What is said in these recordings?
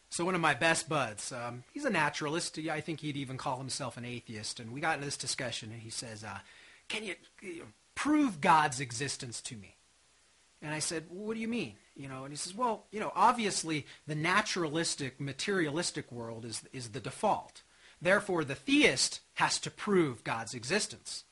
So one of my best buds, he's a naturalist. I think he'd even call himself an atheist. And we got into this discussion, and he says, can you prove God's existence to me? And I said, well, what do you mean? And he says, well, obviously the naturalistic, materialistic world is the default. Therefore, the theist has to prove God's existence.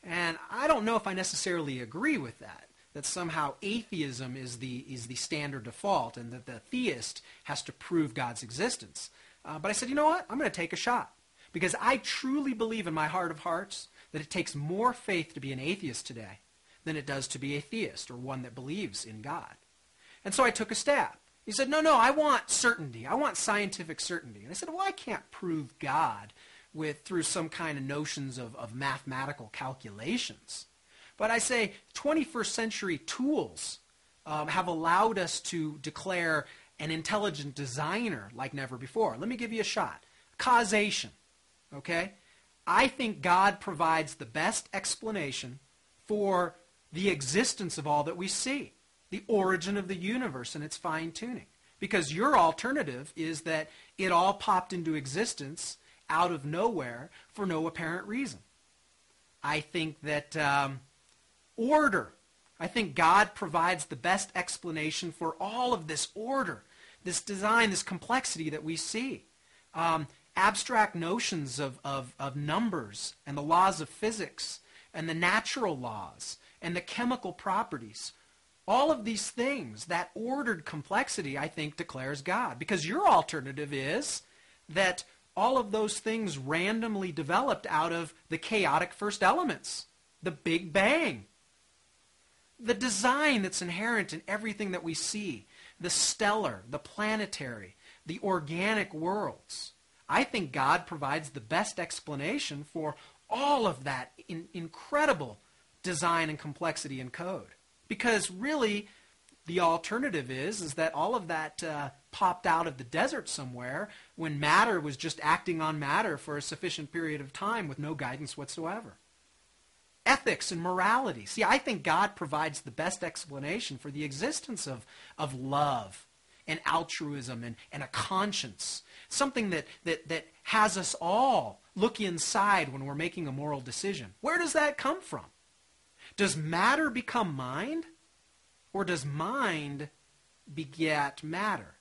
And I don't know if I necessarily agree with that somehow atheism is the standard default and that the theist has to prove God's existence. But I said, you know what? I'm going to take a shot. Because I truly believe in my heart of hearts that it takes more faith to be an atheist today than it does to be a theist or one that believes in God. And so I took a stab. He said, no, I want certainty. I want scientific certainty. And I said, well, I can't prove God through some kind of notions of mathematical calculations. But I say 21st century tools have allowed us to declare an intelligent designer like never before. Let me give you a shot. Causation. Okay? I think God provides the best explanation for the existence of all that we see, the origin of the universe and its fine-tuning. Because your alternative is that it all popped into existence out of nowhere for no apparent reason. I think that order. I think God provides the best explanation for all of this order, this design, this complexity that we see. Abstract notions of numbers and the laws of physics and the natural laws and the chemical properties. All of these things, that ordered complexity, I think, declares God. Because your alternative is that all of those things randomly developed out of the chaotic first elements, the Big Bang. The design that's inherent in everything that we see, the stellar, the planetary, the organic worlds. I think God provides the best explanation for all of that incredible design and complexity and code. Because really, the alternative is that all of that popped out of the desert somewhere when matter was just acting on matter for a sufficient period of time with no guidance whatsoever. Ethics and morality. See, I think God provides the best explanation for the existence of love and altruism and a conscience. Something that has us all look inside when we're making a moral decision. Where does that come from? Does matter become mind? Or does mind beget matter?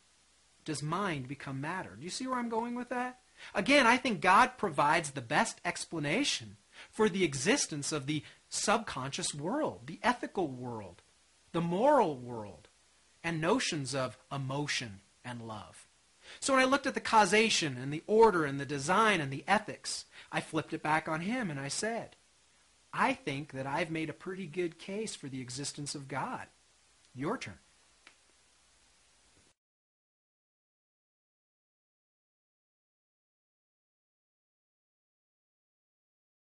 Does mind become matter? Do you see where I'm going with that? Again, I think God provides the best explanation for the existence of the subconscious world, the ethical world, the moral world, and notions of emotion and love. So when I looked at the causation and the order and the design and the ethics, I flipped it back on him and I said, I think that I've made a pretty good case for the existence of God. Your turn.